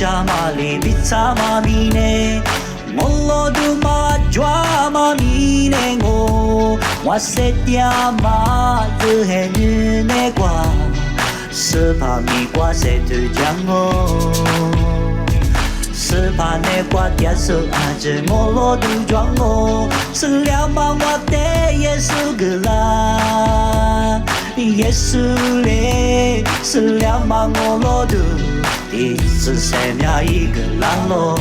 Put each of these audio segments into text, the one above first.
샤말리 비차마미네 몰로두마 좌마미네고 와세티아마 드헤느네과 스파미과 세트장고 스파네과 띠아스 아즈 몰로두 장고 슬랴마와 때 예수글라 예수레 슬랴마몰로두 디스세냐 이글랑로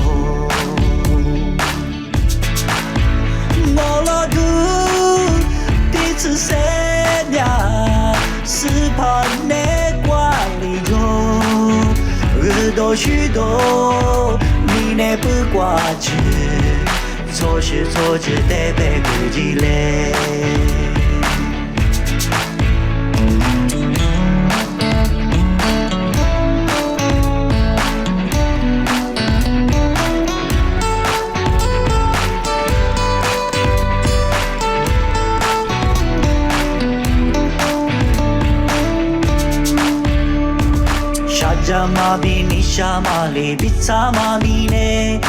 몰로두 디스세냐 스파네 관리조日多许多你那不挂齿错是错只得被估计嘞샤자마비니 샤말리 비차마미네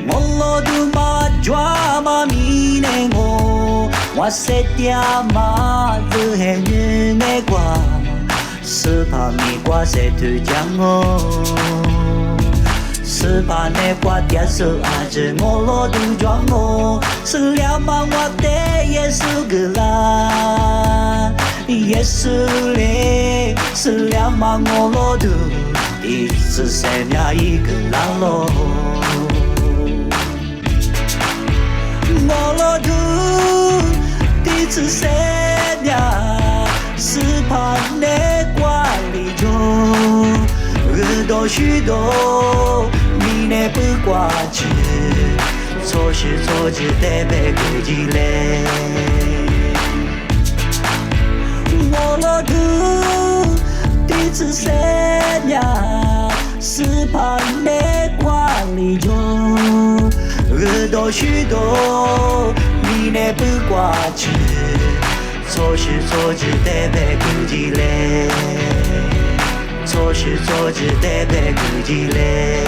몰로두마 좌마미네고 와세티아마 드헤느네과 스파미과 세트장고 스파네과 띠아스 아즈 몰로두 장고 슬랴마와 때 예수글라 예수레 슬랴마몰로두 디스세냐 이글랑로 몰로두 디스세냐 스파네 관리조日多许多你那不挂齿错是错只得被估计嘞몰로두 디스세냐 스파네 관리조日多许多你那不挂齿错是错只得被估计嘞错是错只得被估计嘞